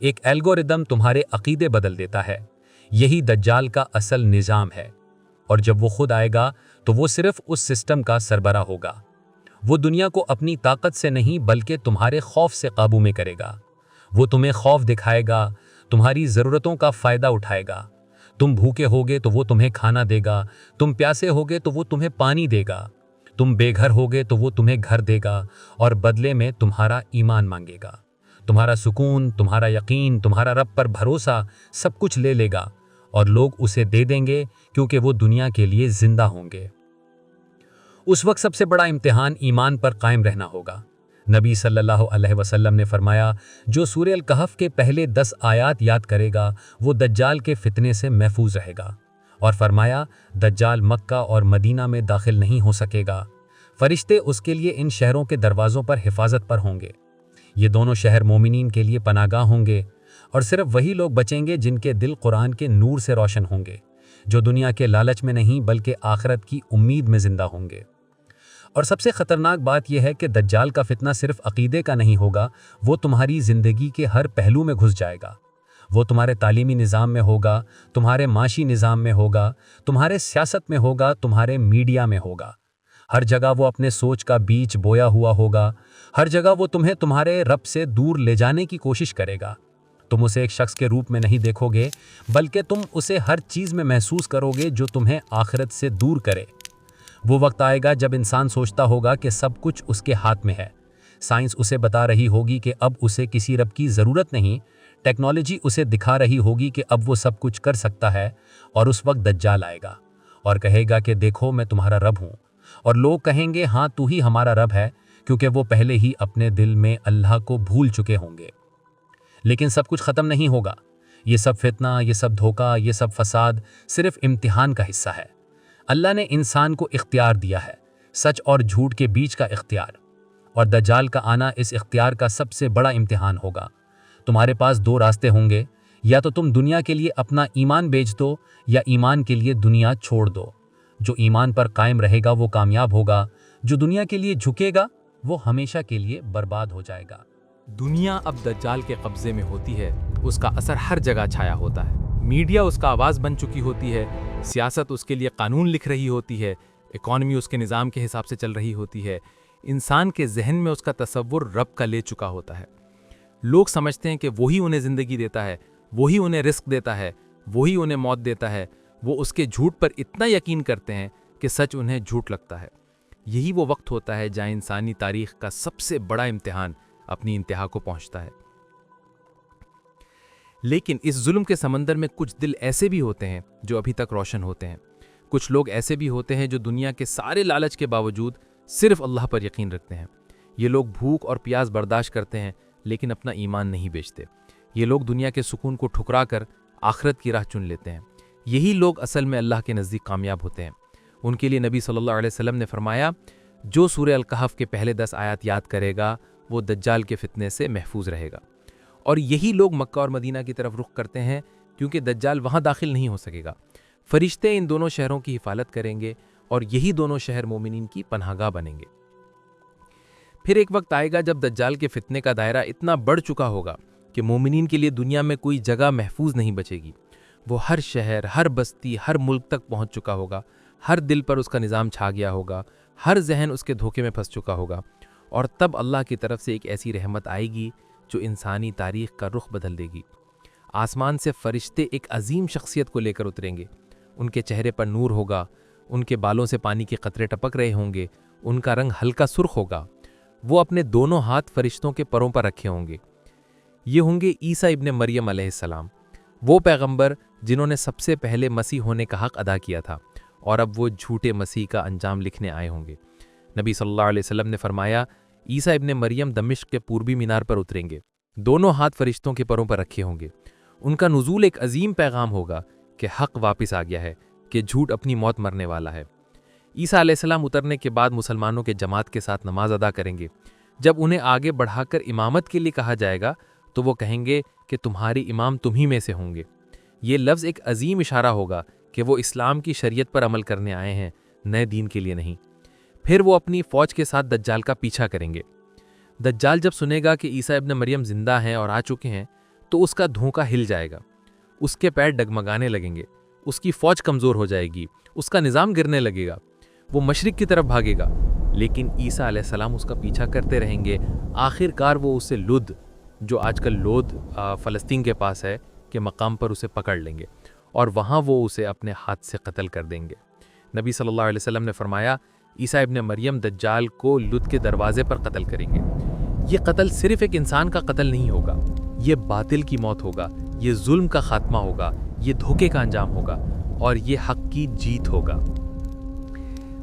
ایک الگوریدم تمہارے عقیدے بدل دیتا ہے۔ یہی دجال کا اصل نظام ہے، اور جب وہ خود آئے گا تو وہ صرف اس سسٹم کا سربراہ ہوگا۔ وہ دنیا کو اپنی طاقت سے نہیں بلکہ تمہارے خوف سے قابو میں کرے گا۔ وہ تمہیں خوف دکھائے گا، تمہاری ضرورتوں کا فائدہ اٹھائے گا۔ تم بھوکے ہوگے تو وہ تمہیں کھانا دے گا، تم پیاسے ہوگے تو وہ تمہیں پانی دے گا، تم بے گھر ہوگے تو وہ تمہیں گھر دے گا اور بدلے میں تمہارا ایمان مانگے گا۔ تمہارا سکون، تمہارا یقین، تمہارا رب پر بھروسہ سب کچھ لے لے گا، اور لوگ اسے دے دیں گے کیونکہ وہ دنیا کے لیے زندہ ہوں گے۔ اس وقت سب سے بڑا امتحان ایمان پر قائم رہنا ہوگا۔ نبی صلی اللہ علیہ وسلم نے فرمایا، جو سورہ الکہف کے پہلے 10 آیات یاد کرے گا وہ دجال کے فتنے سے محفوظ رہے گا، اور فرمایا دجال مکہ اور مدینہ میں داخل نہیں ہو سکے گا۔ فرشتے اس کے لیے ان شہروں کے دروازوں پر حفاظت پر ہوں گے۔ یہ دونوں شہر مومنین کے لیے پناہ گاہ ہوں گے، اور صرف وہی لوگ بچیں گے جن کے دل قرآن کے نور سے روشن ہوں گے، جو دنیا کے لالچ میں نہیں بلکہ آخرت کی امید میں زندہ ہوں گے۔ اور سب سے خطرناک بات یہ ہے کہ دجال کا فتنہ صرف عقیدے کا نہیں ہوگا، وہ تمہاری زندگی کے ہر پہلو میں گھس جائے گا۔ وہ تمہارے تعلیمی نظام میں ہوگا، تمہارے معاشی نظام میں ہوگا، تمہارے سیاست میں ہوگا، تمہارے میڈیا میں ہوگا۔ ہر جگہ وہ اپنے سوچ کا بیج بویا ہوا ہوگا، ہر جگہ وہ تمہیں تمہارے رب سے دور لے جانے کی کوشش کرے گا۔ تم اسے ایک شخص کے روپ میں نہیں دیکھو گے، بلکہ تم اسے ہر چیز میں محسوس کرو گے جو تمہیں آخرت سے دور کرے۔ وہ وقت آئے گا جب انسان سوچتا ہوگا کہ سب کچھ اس کے ہاتھ میں ہے۔ سائنس اسے بتا رہی ہوگی کہ اب اسے کسی رب کی ضرورت نہیں، ٹیکنالوجی اسے دکھا رہی ہوگی کہ اب وہ سب کچھ کر سکتا ہے، اور اس وقت دجال آئے گا اور کہے گا کہ دیکھو میں تمہارا رب ہوں، اور لوگ کہیں گے ہاں تو ہی ہمارا رب ہے، کیونکہ وہ پہلے ہی اپنے دل میں اللہ کو بھول چکے ہوں گے۔ لیکن سب کچھ ختم نہیں ہوگا۔ یہ سب فتنہ، یہ سب دھوکہ، یہ سب فساد صرف امتحان کا حصہ ہے۔ اللہ نے انسان کو اختیار دیا ہے، سچ اور جھوٹ کے بیچ کا اختیار، اور دجال کا آنا اس اختیار کا سب سے بڑا امتحان ہوگا۔ تمہارے پاس 2 راستے ہوں گے، یا تو تم دنیا کے لیے اپنا ایمان بیچ دو یا ایمان کے لیے دنیا چھوڑ دو۔ جو ایمان پر قائم رہے گا وہ کامیاب ہوگا، جو دنیا کے لیے جھکے گا وہ ہمیشہ کے لیے برباد ہو جائے گا۔ دنیا اب دجال کے قبضے میں ہوتی ہے، اس کا اثر ہر جگہ چھایا ہوتا ہے۔ میڈیا اس کا آواز بن چکی ہوتی ہے، سیاست اس کے لیے قانون لکھ رہی ہوتی ہے، اکانومی اس کے نظام کے حساب سے چل رہی ہوتی ہے، انسان کے ذہن میں اس کا تصور رب کا لے چکا ہوتا ہے۔ لوگ سمجھتے ہیں کہ وہی انہیں زندگی دیتا ہے، وہی انہیں رزق دیتا ہے، وہی انہیں موت دیتا ہے۔ وہ اس کے جھوٹ پر اتنا یقین کرتے ہیں کہ سچ انہیں جھوٹ لگتا ہے۔ یہی وہ وقت ہوتا ہے جہاں انسانی تاریخ کا سب سے بڑا امتحان اپنی انتہا کو پہنچتا ہے۔ لیکن اس ظلم کے سمندر میں کچھ دل ایسے بھی ہوتے ہیں جو ابھی تک روشن ہوتے ہیں۔ کچھ لوگ ایسے بھی ہوتے ہیں جو دنیا کے سارے لالچ کے باوجود صرف اللہ پر یقین رکھتے ہیں۔ یہ لوگ بھوک اور پیاس برداشت کرتے ہیں لیکن اپنا ایمان نہیں بیچتے۔ یہ لوگ دنیا کے سکون کو ٹھکرا کر آخرت کی راہ چن لیتے ہیں۔ یہی لوگ اصل میں اللہ کے نزدیک کامیاب ہوتے ہیں۔ ان کے لیے نبی صلی اللہ علیہ وسلم نے فرمایا، جو سورہ الکہف کے پہلے 10 آیات یاد کرے گا وہ دجال کے فتنے سے محفوظ رہے گا۔ اور یہی لوگ مکہ اور مدینہ کی طرف رخ کرتے ہیں کیونکہ دجال وہاں داخل نہیں ہو سکے گا۔ فرشتے ان دونوں شہروں کی حفاظت کریں گے اور یہی دونوں شہر مومنین کی پناہ گاہ بنیں گے۔ پھر ایک وقت آئے گا جب دجال کے فتنے کا دائرہ اتنا بڑھ چکا ہوگا کہ مومنین کے لیے دنیا میں کوئی جگہ محفوظ نہیں بچے گی۔ وہ ہر شہر، ہر بستی، ہر ملک تک پہنچ چکا ہوگا، ہر دل پر اس کا نظام چھا گیا ہوگا، ہر ذہن اس کے دھوکے میں پھنس چکا ہوگا، اور تب اللہ کی طرف سے ایک ایسی رحمت آئے گی جو انسانی تاریخ کا رخ بدل دے گی۔ آسمان سے فرشتے ایک عظیم شخصیت کو لے کر اتریں گے۔ ان کے چہرے پر نور ہوگا، ان کے بالوں سے پانی کے قطرے ٹپک رہے ہوں گے، ان کا رنگ ہلکا سرخ ہوگا۔ وہ اپنے دونوں ہاتھ فرشتوں کے پروں پر رکھے ہوں گے۔ یہ ہوں گے عیسیٰ ابن مریم علیہ السلام، وہ پیغمبر جنہوں نے سب سے پہلے مسیح ہونے کا حق ادا کیا تھا، اور اب وہ جھوٹے مسیح کا انجام لکھنے آئے ہوں گے۔ نبی صلی اللہ علیہ وسلم نے فرمایا، عیسیٰ ابن مریم دمشق کے پوربی مینار پر اتریں گے، دونوں ہاتھ فرشتوں کے پروں پر رکھے ہوں گے۔ ان کا نزول ایک عظیم پیغام ہوگا کہ حق واپس آ گیا ہے، کہ جھوٹ اپنی موت مرنے والا ہے۔ عیسیٰ علیہ السلام اترنے کے بعد مسلمانوں کے جماعت کے ساتھ نماز ادا کریں گے۔ جب انہیں آگے بڑھا کر امامت کے لیے کہا جائے گا تو وہ کہیں گے کہ تمہاری امام تمہی میں سے ہوں گے۔ یہ لفظ ایک عظیم اشارہ ہوگا کہ وہ اسلام کی شریعت پر عمل کرنے آئے ہیں، نئے دین کے لیے نہیں۔ پھر وہ اپنی فوج کے ساتھ دجال کا پیچھا کریں گے۔ دجال جب سنے گا کہ عیسیٰ ابن مریم زندہ ہیں اور آ چکے ہیں تو اس کا دھوکہ ہل جائے گا، اس کے پیر ڈگمگانے لگیں گے، اس کی فوج کمزور ہو جائے گی، اس کا نظام گرنے لگے گا، وہ مشرق کی طرف بھاگے گا۔ لیکن عیسیٰ علیہ السلام اس کا پیچھا کرتے رہیں گے، آخر کار وہ اسے لد، جو آج کل لود فلسطین کے پاس ہے، کے مقام پر اسے پکڑ لیں گے اور وہاں وہ اسے اپنے ہاتھ سے قتل کر دیں گے۔ نبی صلی اللہ علیہ وسلم نے فرمایا، عیسیٰ ابن مریم دجال کو لد کے دروازے پر قتل کریں گے۔ یہ قتل صرف ایک انسان کا قتل نہیں ہوگا، یہ باطل کی موت ہوگا، یہ ظلم کا خاتمہ ہوگا، یہ دھوکے کا انجام ہوگا اور یہ حق کی جیت ہوگا۔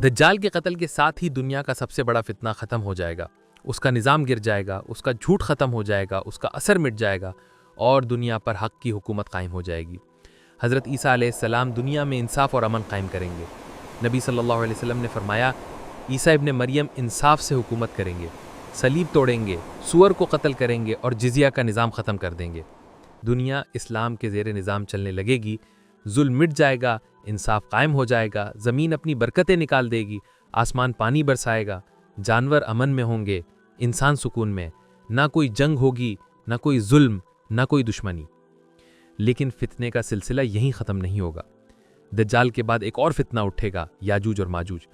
دجال کے قتل کے ساتھ ہی دنیا کا سب سے بڑا فتنہ ختم ہو جائے گا، اس کا نظام گر جائے گا، اس کا جھوٹ ختم ہو جائے گا، اس کا اثر مٹ جائے گا اور دنیا پر حق کی حکومت قائم ہو جائے گی۔ حضرت عیسیٰ علیہ السلام دنیا میں انصاف اور امن قائم کریں گے۔ نبی صلی اللہ علیہ وسلم نے فرمایا، عیسیٰ ابن مریم انصاف سے حکومت کریں گے، صلیب توڑیں گے، سور کو قتل کریں گے اور جزیہ کا نظام ختم کر دیں گے۔ دنیا اسلام کے زیر نظام چلنے لگے گی، ظلم مٹ جائے گا، انصاف قائم ہو جائے گا، زمین اپنی برکتیں نکال دے گی، آسمان پانی برسائے گا، جانور امن میں ہوں گے، انسان سکون میں، نہ کوئی جنگ ہوگی، نہ کوئی ظلم، نہ کوئی دشمنی۔ لیکن فتنے کا سلسلہ یہیں ختم نہیں ہوگا۔ دجال کے بعد ایک اور فتنہ اٹھے گا، یاجوج اور ماجوج۔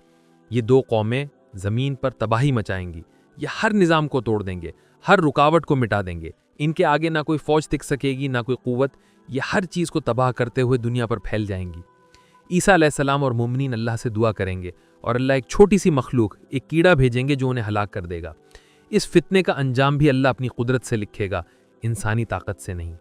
یہ دو قومیں زمین پر تباہی مچائیں گی، یہ ہر نظام کو توڑ دیں گے، ہر رکاوٹ کو مٹا دیں گے، ان کے آگے نہ کوئی فوج ٹک سکے گی، نہ کوئی قوت، یہ ہر چیز کو تباہ کرتے ہوئے دنیا پر پھیل جائیں گی۔ عیسیٰ علیہ السلام اور مومنین اللہ سے دعا کریں گے اور اللہ ایک چھوٹی سی مخلوق، ایک کیڑا بھیجیں گے جو انہیں ہلاک کر دے گا۔ اس فتنے کا انجام بھی اللہ اپنی قدرت سے لکھے گا، انسانی طاقت سے نہیں۔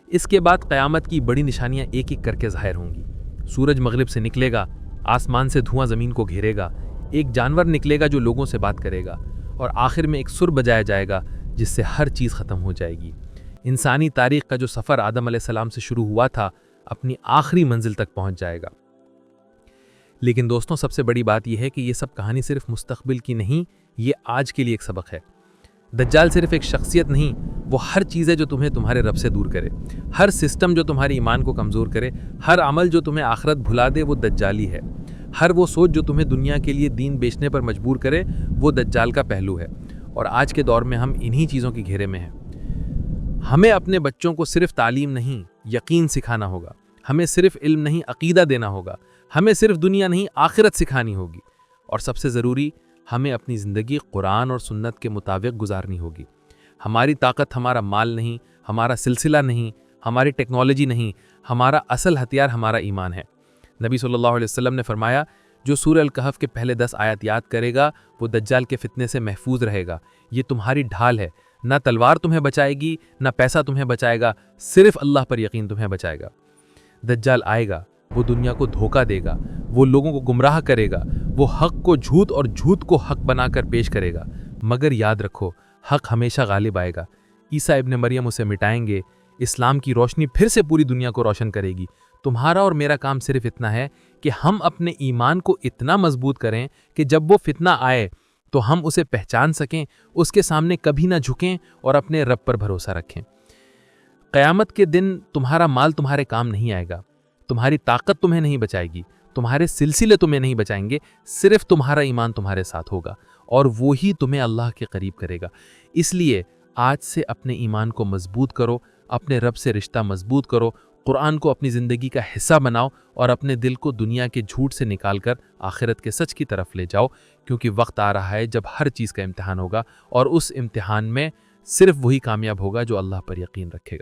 اس کے بعد قیامت کی بڑی نشانیاں ایک ایک کر کے ظاہر ہوں گی۔ سورج مغرب سے نکلے گا، آسمان سے دھواں زمین کو گھیرے گا، ایک جانور نکلے گا جو لوگوں سے بات کرے گا، اور آخر میں ایک سر بجایا جائے گا جس سے ہر چیز ختم ہو جائے گی۔ انسانی تاریخ کا جو سفر آدم علیہ السلام سے شروع ہوا تھا، اپنی آخری منزل تک پہنچ جائے گا۔ لیکن دوستوں، سب سے بڑی بات یہ ہے کہ یہ سب کہانی صرف مستقبل کی نہیں، یہ آج کے لیے ایک سبق ہے۔ دجال صرف ایک شخصیت نہیں، وہ ہر چیز ہے جو تمہیں تمہارے رب سے دور کرے، ہر سسٹم جو تمہاری ایمان کو کمزور کرے، ہر عمل جو تمہیں آخرت بھلا دے، وہ دجالی ہے۔ ہر وہ سوچ جو تمہیں دنیا کے لیے دین بیچنے پر مجبور کرے، وہ دجال کا پہلو ہے۔ اور آج کے دور میں ہم انہی چیزوں کی گھیرے میں ہیں۔ ہمیں اپنے بچوں کو صرف تعلیم نہیں، یقین سکھانا ہوگا، ہمیں صرف علم نہیں، عقیدہ دینا ہوگا، ہمیں صرف دنیا نہیں، آخرت سکھانی ہوگی، اور سب سے ضروری، ہمیں اپنی زندگی قرآن اور سنت کے مطابق گزارنی ہوگی۔ ہماری طاقت ہمارا مال نہیں، ہمارا سلسلہ نہیں، ہماری ٹیکنالوجی نہیں، ہمارا اصل ہتھیار ہمارا ایمان ہے۔ نبی صلی اللہ علیہ وسلم نے فرمایا، جو سورہ الکہف کے پہلے 10 آیات یاد کرے گا، وہ دجال کے فتنے سے محفوظ رہے گا۔ یہ تمہاری ڈھال ہے، نہ تلوار تمہیں بچائے گی، نہ پیسہ تمہیں بچائے گا، صرف اللہ پر یقین تمہیں بچائے گا۔ دجال آئے گا، وہ دنیا کو دھوکہ دے گا، وہ لوگوں کو گمراہ کرے گا، وہ حق کو جھوٹ اور جھوٹ کو حق بنا کر پیش کرے گا، مگر یاد رکھو، حق ہمیشہ غالب آئے گا۔ عیسیٰ ابن مریم اسے مٹائیں گے، اسلام کی روشنی پھر سے پوری دنیا کو روشن کرے گی۔ تمہارا اور میرا کام صرف اتنا ہے کہ ہم اپنے ایمان کو اتنا مضبوط کریں کہ جب وہ فتنہ آئے تو ہم اسے پہچان سکیں، اس کے سامنے کبھی نہ جھکیں اور اپنے رب پر بھروسہ رکھیں۔ قیامت کے دن تمہارا مال تمہارے کام نہیں آئے گا، تمہاری طاقت تمہیں نہیں بچائے گی، تمہارے سلسلے تمہیں نہیں بچائیں گے، صرف تمہارا ایمان تمہارے ساتھ ہوگا اور وہی تمہیں اللہ کے قریب کرے گا۔ اس لیے آج سے اپنے ایمان کو مضبوط کرو، اپنے رب سے رشتہ مضبوط کرو، قرآن کو اپنی زندگی کا حصہ بناؤ اور اپنے دل کو دنیا کے جھوٹ سے نکال کر آخرت کے سچ کی طرف لے جاؤ، کیونکہ وقت آ رہا ہے جب ہر چیز کا امتحان ہوگا اور اس امتحان میں صرف وہی کامیاب ہوگا جو اللہ پر یقین رکھے گا۔